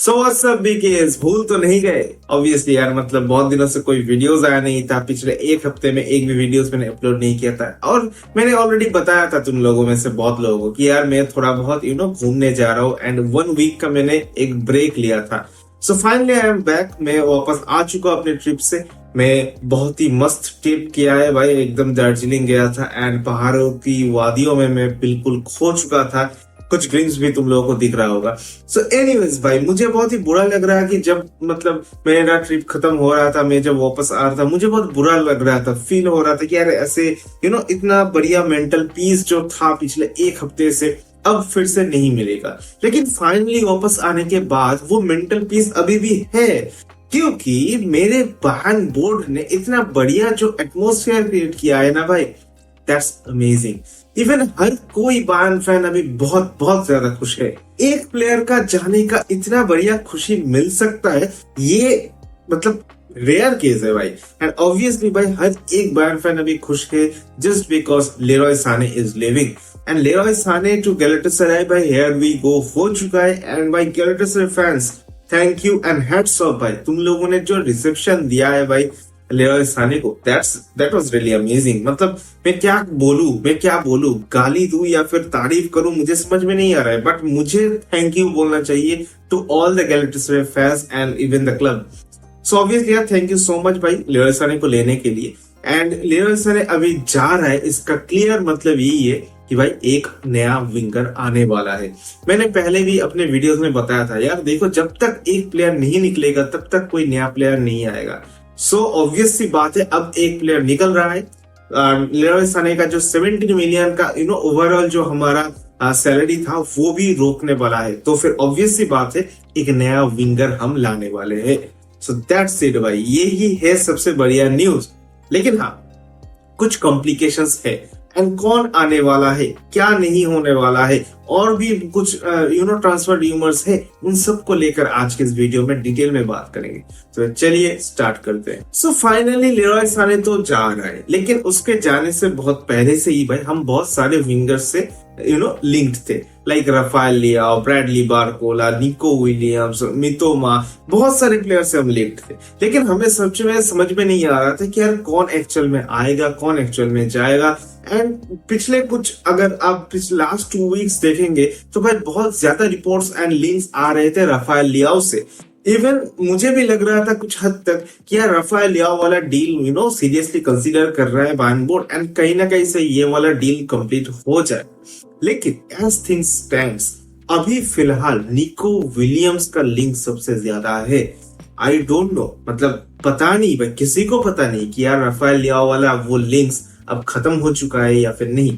So what's up बीकेस, भूल तो नहीं गए? ऑब्वियसली यार, मतलब बहुत दिनों से कोई वीडियोस आया नहीं था। पिछले एक हफ्ते में एक भी वीडियोस मैंने अपलोड नहीं किया था और मैंने ऑलरेडी बताया था तुम लोगों में से बहुत लोगों को कि यार मैं थोड़ा बहुत घूमने जा रहा हूँ एंड 1 वीक का मैंने एक ब्रेक लिया था। So finally I am back. मैं वापस आ चुका अपने ट्रिप से। मैं बहुत ही मस्त ट्रिप किया है भाई, एकदम दार्जिलिंग गया था एंड पहाड़ों की वादियों में मैं बिल्कुल खो चुका था। कुछ ग्लिम्स भी तुम लोगों को दिख रहा होगा। सो एनीवेज भाई, मुझे बहुत ही बुरा लग रहा है कि जब मतलब मेरा ट्रिप खत्म हो रहा था, मैं जब वापस आ रहा था, मुझे बहुत बुरा लग रहा था। फील हो रहा था कि यार ऐसे इतना बढ़िया मेंटल पीस जो था पिछले एक हफ्ते से अब फिर से नहीं मिलेगा। लेकिन फाइनली वापस आने के बाद वो मेंटल पीस अभी भी है, क्योंकि मेरे बैंड बोर्ड ने इतना बढ़िया जो एटमॉस्फेयर क्रिएट किया है ना भाई, दैट्स अमेजिंग। इवन हर कोई बायर्न फैन अभी बहुत बहुत ज्यादा खुश है। एक प्लेयर का जाने का इतना बढ़िया खुशी मिल सकता है, ये मतलब रेयर केस है भाई। एंड ऑब्वियसली भाई हर एक बायर्न फैन अभी खुश है just because Leroy Sane is leaving. And Leroy Sane to Galatasaray भाई, हियर वी गो हो चुका है। एंड भाई Galatasaray fans, thank you and hats off भाई, तुम लोगों ने जो रिसेप्शन दिया है भाई लेरॉय साने को, दैट वाज रियली अमेजिंग। मतलब मैं क्या बोलूं, गाली दूं या फिर तारीफ करूं, मुझे समझ में नहीं आ रहा है। बट मुझे थैंक यू बोलना चाहिए to all the Galatasaray fans and even the club. So obviously यार, थैंक यू सो मच भाई लेरॉय साने को लेने के लिए। एंड लेरॉय साने अभी जा रहा है, इसका क्लियर मतलब यही है कि भाई एक नया विंगर आने वाला है। मैंने पहले भी अपने वीडियोस में बताया था यार, देखो जब तक एक प्लेयर नहीं निकलेगा तब तक कोई नया प्लेयर नहीं आएगा। सो ऑब्वियस सी बात है, अब एक प्लेयर निकल रहा है। लेरॉय साने का जो 17 मिलियन का ओवरऑल जो हमारा सैलरी था वो भी रोकने वाला है। तो फिर ऑब्वियस सी बात है एक नया विंगर हम लाने वाले हैं। सो दैट्स इट भाई, ये ही है सबसे बढ़िया न्यूज। लेकिन हाँ, कुछ कॉम्प्लिकेशंस है। एंड कौन आने वाला है, क्या नहीं होने वाला है, और भी कुछ ट्रांसफर र्यूमर्स है, उन सब को लेकर आज के इस वीडियो में डिटेल में बात करेंगे। तो चलिए स्टार्ट करते हैं। सो फाइनली लेरॉय साने तो जा रहा है, लेकिन उसके जाने से बहुत पहले से ही भाई हम बहुत सारे विंगर्स से लिंक्ड थे, like Rafael Leao, Bradley Barcola, Nico Williams, Mitoma, बहुत सारे प्लेयर से हम लिंक्ड थे। लेकिन हमें सच में समझ में नहीं आ रहा था कि यार कौन एक्चुअल में आएगा, कौन एक्चुअल में जाएगा। एंड पिछले कुछ, अगर आप लास्ट 2 वीक्स देखेंगे तो भाई बहुत ज्यादा रिपोर्ट्स एंड लिंक्स आ रहे थे राफेल लियाओ से। इवन मुझे भी लग रहा था कुछ हद तक कि यार राफेल लियाओ वाला डील सीरियसली कंसीडर कर रहा है बायर्न बोर्ड एंड कहीं ना कहीं से ये वाला डील कंप्लीट हो जाए। लेकिन एज थिंग्स स्टैंड्स अभी फिलहाल निको विलियम्स का लिंक सबसे ज्यादा है। आई डोंट नो, मतलब पता नहीं भाई, किसी को पता नहीं कि यार राफेल लियाओ वाला वो लिंक्स अब खत्म हो चुका है या फिर नहीं।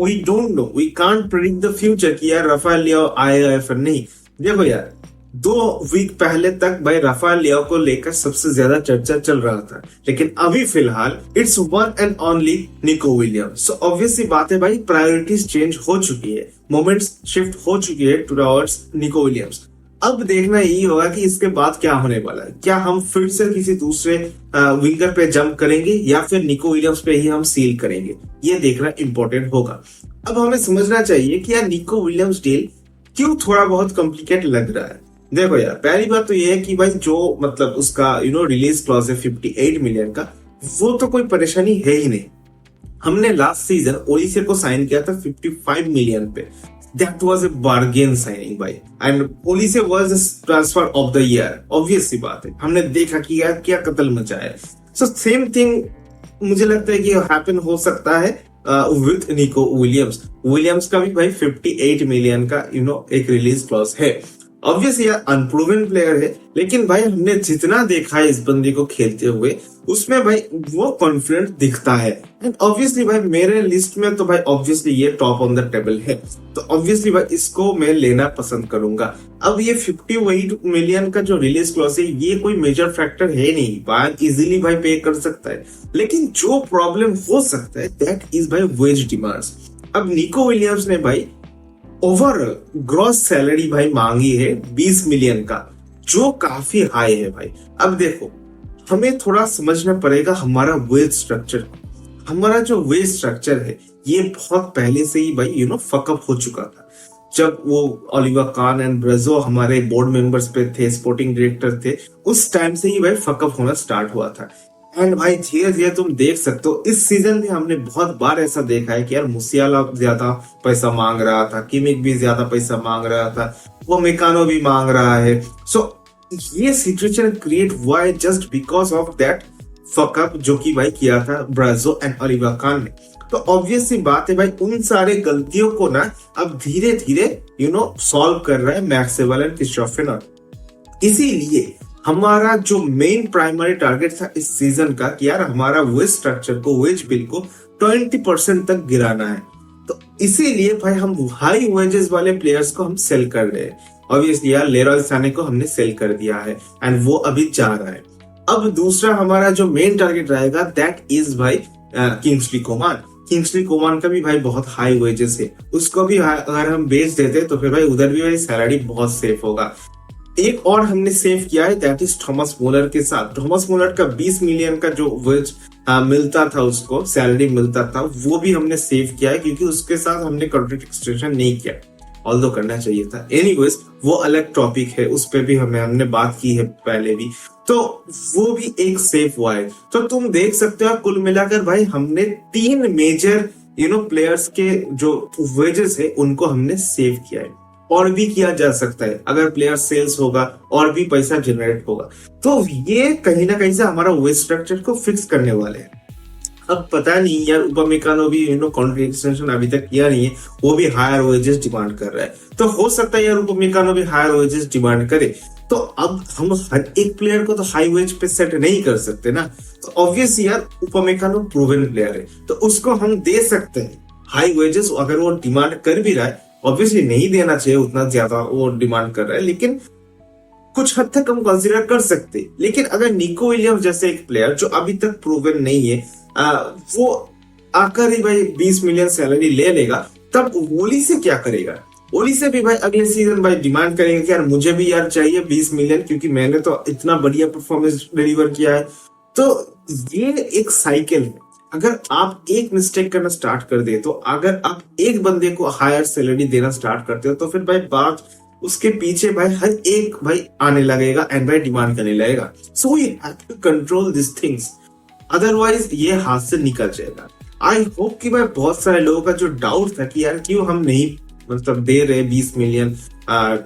We don't know, we can't predict the future कि यार राफेल लियाओ आएगा या फिर नहीं। देखो यार, 2 वीक पहले तक भाई राफेल लियाओ को लेकर सबसे ज्यादा चर्चा चल रहा था, लेकिन अभी फिलहाल it's one and only Nico Williams. So obviously बात है भाई, प्रायोरिटीज चेंज हो चुकी है, मोमेंट्स शिफ्ट हो चुकी है टुवर्ड्स निको विलियम्स। अब देखना यही होगा कि इसके बाद क्या होने वाला है। क्या हम फिर से किसी दूसरे विंगर पे जंप करेंगे या फिर निको विलियम्स पे ही हम सील करेंगे, ये देखना इंपॉर्टेंट होगा। अब हमें समझना चाहिए कि यार निको विलियम्स डील क्यों थोड़ा बहुत कॉम्प्लिकेट लग रहा है। देखो यार, पहली बात तो ये है कि भाई जो मतलब उसका रिलीज क्लॉज है 58 मिलियन का, वो तो कोई परेशानी है ही नहीं। हमने लास्ट सीजन ओलिसे को साइन किया था 55 मिलियन पे। That was a bargain signing भाई, and Olise was transfer of the year. Obvious सी बात है, हमने देखा कि यार क्या कत्ल मचा है। सो सेम थिंग मुझे लगता है कि हैपन हो सकता है विथ निको विलियम्स का भी भाई 58 मिलियन का एक रिलीज क्लॉज है। ऑब्वियसली यार अनप्रूवन प्लेयर है, लेकिन भाई हमने जितना देखा है इस बंदे को खेलते हुए, उसमें भाई वो कॉन्फिडेंट दिखता है। एंड ऑब्वियसली भाई मेरे लिस्ट में तो भाई ऑब्वियसली ये टॉप ऑन द टेबल है, तो ऑब्वियसली भाई इसको मैं लेना पसंद करूंगा। अब ये 58 मिलियन का जो रिलीज क्लॉज है, ये कोई मेजर फैक्टर है नहीं, बायर्न इजीली भाई पे कर सकता है। लेकिन जो प्रॉब्लम हो सकता है दैट इज भाई वेज डिमांड्स। अब निको विलियम्स ने भाई ओवरऑल ग्रॉस सैलरी भाई मांगी है 20 मिलियन का, जो काफी हाई है भाई। अब देखो, हमें थोड़ा समझना पड़ेगा हमारा वेज स्ट्रक्चर। हमारा जो वेज स्ट्रक्चर है ये बहुत पहले से ही भाई फकअप हो चुका था। जब वो ओलिवर कान एंड ब्रेजो हमारे बोर्ड मेंबर्स पे थे, स्पोर्टिंग डायरेक्टर थे, उस टाइम से ही भाई फकअप होना स्टार्ट हुआ था। एंड भाई धीरे धीरे तुम देख सकते हो इस सीजन में हमने बहुत बार ऐसा देखा है कि यार मुसियाला ज्यादा पैसा मांग रहा था, किमिक भी ज्यादा पैसा मांग रहा था, वो मेकानो भी मांग रहा है। सो ये सिचुएशन क्रिएट हुआ है just because of that fuckup जो कि भाई किया था ब्राजो एंड ओलिवर कान ने। तो ऑब्वियस सी बात है भाई उन सारे गलतियों को ना अब धीरे धीरे सॉल्व कर रहा है मैक्स सेवल एंड क्रिस्टोफ फेनॉर्ड। इसीलिए हमारा जो मेन प्राइमरी टारगेट था इस सीजन का कि यार हमारा वेज स्ट्रक्चर को, वेज बिल को 20% तक गिराना है। तो इसीलिए भाई हम हाई वेजेस वाले प्लेयर्स को हम सेल कर रहे हैं। ऑब्वियसली यार लेरॉय साने को हमने सेल कर दिया है एंड वो अभी जा रहा है। अब दूसरा हमारा जो मेन टारगेट रहेगा दैट इज भाई किंग्सली कोमान। किंग्सली कोमान का भी भाई बहुत हाई वेजेस है, उसको भी अगर हम बेच देते तो फिर भाई उधर भी भाई सैलरी बहुत सेफ होगा। एक और हमने सेव किया है दैट इज थॉमस मुलर के साथ। थॉमस मुलर का 20 मिलियन का जो वेज मिलता था, उसको सैलरी मिलता था, वो भी हमने सेव किया है क्योंकि उसके साथ हमने कॉन्ट्रैक्ट एक्सटेंशन नहीं किया, ऑल्दो करना चाहिए था। एनीवेज वो अलग टॉपिक है, उस पर भी हमने बात की है पहले भी, तो वो भी एक सेफ हुआ है। तो तुम देख सकते हो कुल मिलाकर भाई हमने 3 मेजर प्लेयर्स के जो वेजेस है उनको हमने सेव किया है। और भी किया जा सकता है, अगर प्लेयर सेल्स होगा और भी पैसा जनरेट होगा। तो ये कहीं ना कहीं से हमारा वेज स्ट्रक्चर को फिक्स करने वाले हैं। अब पता नहीं यार उपमेकानो भी कॉन्ट्रैक्ट एक्सटेंशन अभी तक किया नहीं है, वो भी हायर वेजेस डिमांड कर रहा है। तो हो सकता है यार उपमेकानो भी हायर वेजेस डिमांड करे। तो अब हम हर एक प्लेयर को तो हाई वेज पे सेट नहीं कर सकते ना। तो ऑब्वियस यार उपमेकानो प्रूवन प्लेयर है, तो उसको हम दे सकते हैं हाई वेजेस। अगर वो डिमांड कर भी रहा है, ऑब्वियसली नहीं देना चाहिए उतना ज्यादा वो डिमांड कर रहा है, लेकिन कुछ हद तक हम कंसीडर कर सकते। लेकिन अगर निको विलियम्स जैसे एक प्लेयर जो अभी तक प्रूवन नहीं है, वो आकर ही भाई 20 मिलियन सैलरी ले लेगा, तब ओली से क्या करेगा? ओली से भी भाई अगले सीजन भाई डिमांड करेंगे कि यार मुझे भी यार चाहिए 20 मिलियन, क्योंकि मैंने तो इतना बढ़िया परफॉर्मेंस डिलीवर किया है। तो ये एक साइकिल है। अगर आप एक मिस्टेक करना स्टार्ट कर दे, तो अगर आप एक बंदे को हायर सैलरी देना स्टार्ट करते हो, तो फिर भाई बात उसके पीछे भाई हर एक भाई आने लगेगा एंड भाई डिमांड करने लगेगा। So you have to control this things, otherwise ये हाथ से निकल जाएगा। आई होप कि भाई बहुत सारे लोगों का जो डाउट था कि यार क्यों हम नहीं दे रहे 20 मिलियन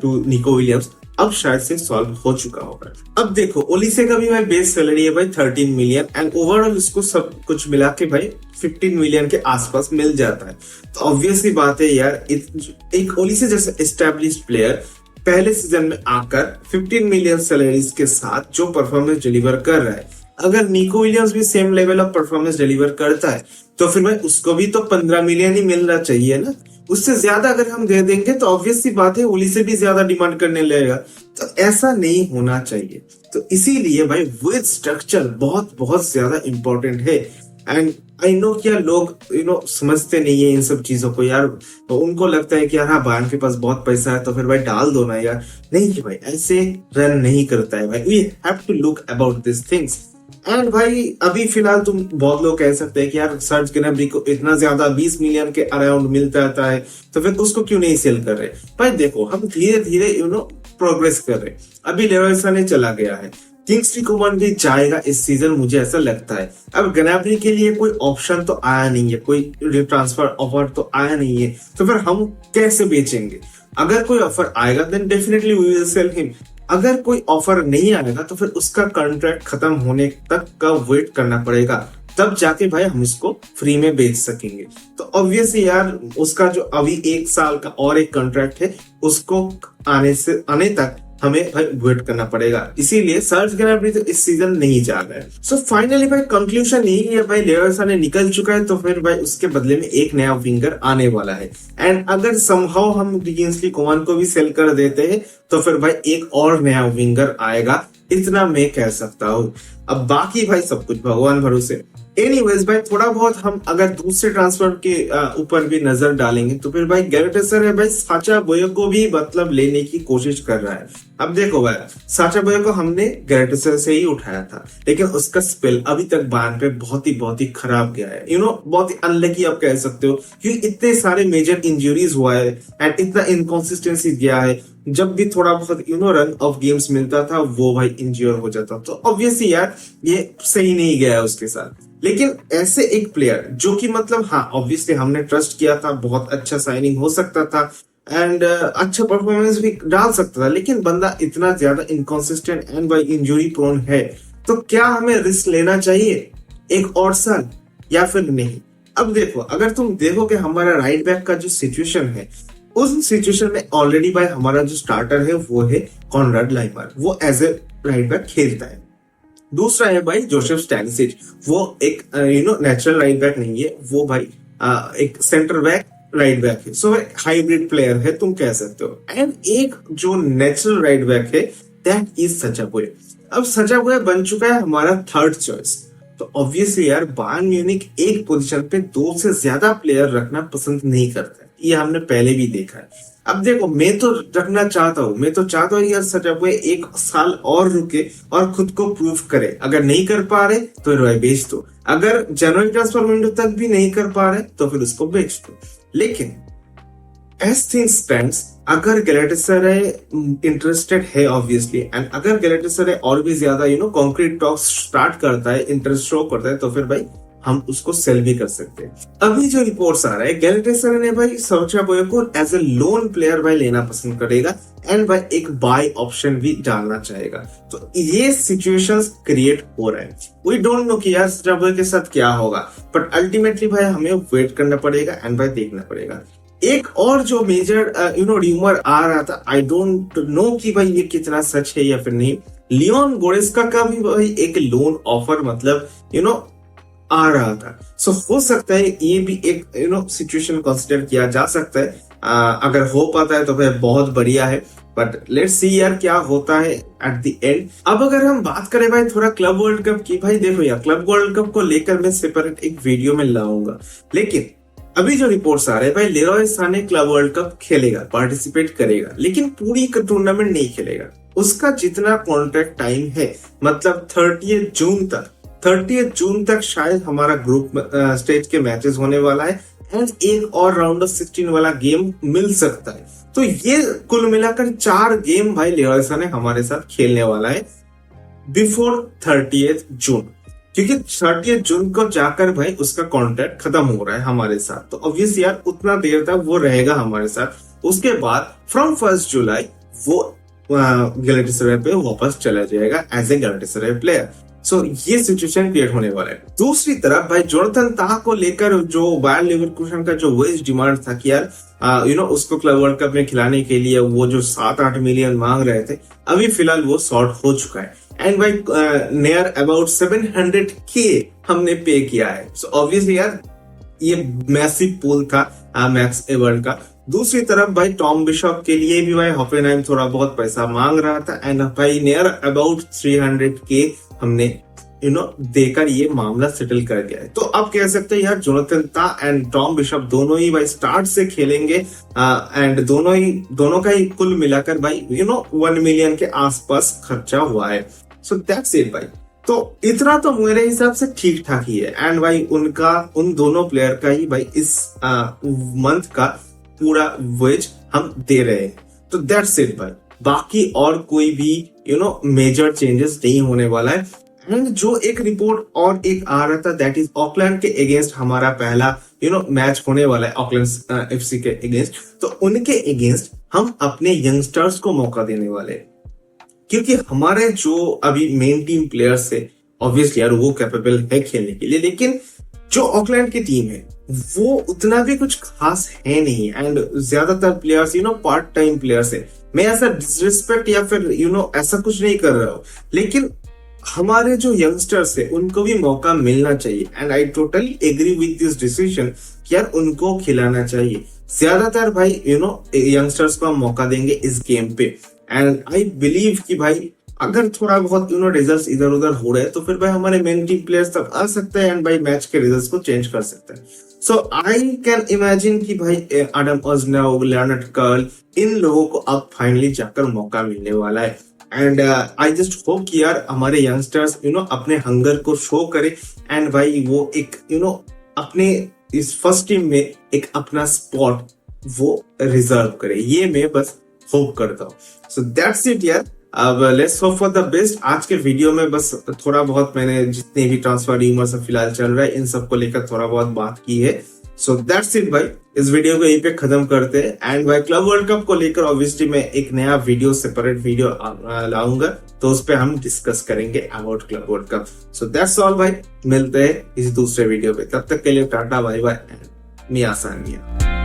टू निको विलियम्स, अब शायद से सॉल्व हो चुका होगा। अब देखो ओलिसे का भी भाई बेस सैलरी है भाई 13 मिलियन एंड ओवरऑल इसको सब कुछ मिला के भाई 15 मिलियन के आसपास मिल जाता है। तो ऑब्वियसली बात है यार, एक ओलिसे जैसे एस्टेब्लिश्ड प्लेयर पहले सीजन में आकर 15 मिलियन सैलरीज के साथ जो परफॉर्मेंस डिलीवर कर रहा है, अगर निको विलियम्स भी same level of performance deliver करता है, तो फिर भाई उसको भी तो 15 मिलियन ही मिलना चाहिए ना। उससे ज्यादा अगर हम दे देंगे तो ऑब्वियस सी बात है ओली से भी ज्यादा डिमांड करने लगेगा। तो ऐसा नहीं होना चाहिए। तो इसीलिए भाई वेज स्ट्रक्चर बहुत बहुत ज्यादा इंपॉर्टेंट है। एंड आई नो क्या लोग समझते नहीं है इन सब चीजों को यार। तो उनको लगता है कि यार हाँ बायर्न के पास बहुत पैसा है तो फिर भाई डाल दो ना यार। नहीं भाई, ऐसे रन नहीं करता है भाई। We have to look about this things. And भाई अभी फिलहाल तुम बहुत लोग कह सकते हैं कि यार सर्ज ग्नैब्री को इतना ज्यादा 20 मिलियन के अराउंड मिलता रहता है, तो फिर उसको क्यों नहीं सेल कर रहे? भाई देखो हम धीरे धीरे प्रोग्रेस कर रहे। अभी लेरॉय साने चला गया है, किंग्सली कोमान भी जाएगा इस सीजन, मुझे ऐसा लगता है। अब ग्नैब्री के लिए कोई ऑप्शन तो आया नहीं है, कोई ट्रांसफर ऑफर तो आया नहीं है, तो फिर हम कैसे बेचेंगे? अगर कोई ऑफर आएगा then definitely we will sell him. अगर कोई ऑफर नहीं आएगा तो फिर उसका कॉन्ट्रैक्ट खत्म होने तक का वेट करना पड़ेगा, तब जाके भाई हम इसको फ्री में बेच सकेंगे। तो ऑब्वियसली यार उसका जो अभी 1 साल का और एक कॉन्ट्रैक्ट है, उसको आने तक हमें भाई वेट करना पड़ेगा। इसीलिए सर्ज ग्नैब्री तो इस सीजन नहीं जा रहा है। सो फाइनली भाई कंक्लूजन यही है भाई, लेरॉय साने निकल चुका है, तो फिर भाई उसके बदले में एक नया विंगर आने वाला है। एंड अगर समहाउ हम किंग्सली कोमान को भी सेल कर देते हैं तो फिर भाई एक और नया विंगर आएगा, इतना मैं कह सकता हूँ। अब बाकी भाई सब कुछ भगवान भरोसे। एनीवेज भाई थोड़ा बहुत हम अगर दूसरे ट्रांसफर के ऊपर भी नजर डालेंगे तो फिर भाई गैलेटासराय भाई साचा बोये को भी मतलब लेने की कोशिश कर रहा है। अब देखो भाई साचा बोये को हमने गैलेटासराय से ही उठाया था, लेकिन उसका स्पेल अभी तक बायर्न पे बहुत ही खराब गया है। बहुत ही अनलकी आप कह सकते हो, क्योंकि इतने सारे मेजर इंजरीज हुआ है एंड इतना इनकॉन्सिस्टेंसी गया है। जब भी थोड़ा बहुत रन ऑफ गेम्स मिलता था वो भाई इंज्योर हो जाता, तो ऑब्वियसली यार ये सही नहीं गया उसके साथ। लेकिन ऐसे एक प्लेयर जो कि मतलब हाँ ऑब्वियसली हमने ट्रस्ट किया था, बहुत अच्छा साइनिंग हो सकता था एंड अच्छा परफॉर्मेंस भी डाल सकता था, लेकिन बंदा इतना ज्यादा inconsistent and by injury prone है, तो क्या हमें रिस्क लेना चाहिए एक और साल या फिर नहीं? अब देखो, अगर तुम देखो कि हमारा राइट बैक का जो सिचुएशन है, उस सिचुएशन में ऑलरेडी भाई हमारा जो स्टार्टर है वो है कॉनराड लाइमर, वो एज ए राइट बैक खेलता है। दूसरा है भाई जोसेफ स्टैनिसिच, वो एक नेचुरल राइट बैक नहीं है, वो भाई एक सेंटर बैक राइट बैक है, सो हाइब्रिड प्लेयर है तुम कह सकते हो। एंड एक जो नेचुरल राइट बैक है दैट इज साचा बोये। अब साचा बोये बन चुका है हमारा थर्ड चॉइस, तो ऑब्वियसली यार बायर्न म्यूनिख एक पोजीशन पे दो से ज्यादा प्लेयर रखना पसंद नहीं करता है, ये हमने पहले भी देखा है। अब देखो मैं तो रखना चाहता हूँ, मैं तो चाहता हूँ यार साचा बोये एक साल और रुके और खुद को प्रूव करे। अगर नहीं कर पा रहे तो रॉय बेच दो, अगर जनवरी ट्रांसफर विंडो तक भी नहीं कर पा रहे तो फिर उसको बेच दो। लेकिन एज थिंग्स स्टैंड्स, अगर गैलेटासराय इंटरेस्टेड है ऑब्वियसली, एंड अगर गैलेटासराय और भी ज्यादा कॉन्क्रीट टॉक्स स्टार्ट करता है, इंटरेस्ट शो करता है, तो फिर भाई हम उसको सेल भी कर सकते हैं। अभी जो रिपोर्ट्स आ रहा है गैलेटासराय ने भाई साचा बोये को एज ए लोन प्लेयर भाई लेना पसंद करेगा एंड भाई एक बाय ऑप्शन भी डालना चाहेगा, तो ये सिचुएशंस क्रिएट हो रहा है। वी डोंट नो कि यार साचा बोये के साथ क्या होगा, बट अल्टीमेटली भाई हमें वेट करना पड़ेगा एंड भाई देखना पड़ेगा। एक और जो मेजर र्यूमर आ रहा था, आई डोंट नो कि भाई ये कितना सच है या फिर नहीं, लियोन गोरेस्का का भी भाई एक लोन ऑफर मतलब आ रहा था। सो हो सकता है ये भी एक सिचुएशन कंसिडर किया जा सकता है। अगर हो पाता है तो फिर बहुत बढ़िया है, बट लेट्स सी यार क्या होता है एट द एंड। अब अगर हम बात करें भाई थोड़ा क्लब वर्ल्ड कप की, भाई देखो यार क्लब वर्ल्ड कप को लेकर मैं सेपरेट एक वीडियो में लाऊंगा, लेकिन अभी जो रिपोर्ट्स आ रहे हैं भाई लेरॉय साने क्लब वर्ल्ड कप खेलेगा, पार्टिसिपेट करेगा, लेकिन पूरी टूर्नामेंट नहीं खेलेगा। उसका जितना कॉन्ट्रैक्ट टाइम है मतलब 30 जून तक शायद हमारा ग्रुप स्टेज के मैचेस होने वाला है एंड एक और राउंड ऑफ 16 वाला गेम मिल सकता है। तो ये कुल मिलाकर 4 गेम भाई लेरॉय साने हमारे साथ खेलने वाला है बिफोर 30 जून, क्योंकि 30 जून को जाकर भाई उसका कॉन्ट्रैक्ट खत्म हो रहा है हमारे साथ, तो ऑब्वियसली यार उतना देर तक वो रहेगा हमारे साथ। उसके बाद फ्रॉम 1 जुलाई वो गैलेटासराय पे वापस चला जाएगा एज ए गैलेटासराय प्लेयर। सो ये सिचुएशन क्रिएट होने वाला है। दूसरी तरफ भाई जोनाथन ताह को लेकर जो बायर्न लेवरकुसन का जो वेज डिमांड था कि यार उसको क्लब वर्ल्ड कप में खिलाने के लिए वो जो 7-8 मिलियन मांग रहे थे, अभी फिलहाल वो सॉर्ट हो चुका है एंड भाई नियर अबाउट 700K हमने पे किया है। सो ऑब्वियसली यार ये मैसिव पूल था मैक्स एवर्ड का। दूसरी तरफ भाई टॉम बिशॉप के लिए भी भाई हॉफेनहाइम थोड़ा बहुत पैसा मांग रहा था एंड भाई नियर अबाउट 300K हमने देकर ये मामला सेटल कर गया है। तो आप कह सकते हैं यार जोनाथन ताह एंड टॉम बिशॉप दोनों ही भाई स्टार्ट से खेलेंगे एंड दोनों का ही कुल मिलाकर भाई 1 मिलियन के आसपास खर्चा हुआ है। सो दैट्स इट भाई। तो इतना तो मेरे हिसाब से ठीक ठाक ही है एंड भाई उन दोनों प्लेयर का ही भाई इस मंथ का पूरा वेज हम दे रहे हैं। तो दैट्स इट भाई, बाकी और कोई भी मेजर चेंजेस नहीं होने वाला है। एंड जो एक रिपोर्ट और एक आ रहा था दैट इज ऑकलैंड के अगेंस्ट हमारा पहला मैच होने वाला है, ऑकलैंड एफसी के अगेंस्ट। तो उनके अगेंस्ट हम अपने यंगस्टर्स को मौका देने वाले हैं, क्योंकि हमारे जो अभी मेन टीम प्लेयर्स है ऑब्वियसली यार वो कैपेबल है खेलने के लिए, लेकिन जो ऑकलैंड की टीम है वो उतना भी कुछ खास है नहीं एंड ज्यादातर प्लेयर्स पार्ट टाइम प्लेयर्स है। मैं ऐसा डिसरिस्पेक्ट या फिर ऐसा कुछ नहीं कर रहा हूँ, लेकिन हमारे जो यंगस्टर्स है उनको भी मौका मिलना चाहिए and I totally agree with this decision कि यार उनको खिलाना चाहिए। ज्यादातर भाई यंगस्टर्स को हम मौका देंगे इस गेम पे एंड आई बिलीव कि भाई अगर थोड़ा बहुत रिजल्ट्स इधर उधर हो रहे हैं तो फिर भाई हमारे मेन टीम प्लेयर्स तक आ सकते हैं एंड भाई मैच के रिजल्ट्स को चेंज कर सकते हैं। सो आई कैन इमेजिन कि भाई एडम ओजनव, लियोनार्ड कर्ल, इन लोगों को अब फाइनली जाकर मौका मिलने वाला है। एंड आई जस्ट होप कि यार हमारे यंगस्टर्स अपने हंगर को शो करे एंड भाई वो एक अपने इस फर्स्ट टीम में एक अपना स्पॉट वो रिजर्व करे, ये मैं बस होप करता हूँ। सो दैट्स इट यार, अब let's hope for the best. आज के वीडियो में बस थोड़ा बहुत मैंने जितने भी ट्रांसफर रूमर्स फिलहाल चल रहा है इन सब को लेकर थोड़ा बहुत बात की है। सो दैट्स इट भाई, इस वीडियो को यहीं पे खत्म करते हैं। एंड भाई क्लब वर्ल्ड कप को लेकर ऑब्वियसली मैं एक नया वीडियो, सेपरेट वीडियो लाऊंगा, तो उस पर हम डिस्कस करेंगे about club world cup. So that's all भाई, मिलते हैं इस दूसरे वीडियो पे, तब तक के लिए टाटा बाय बाय, मियां सानिया।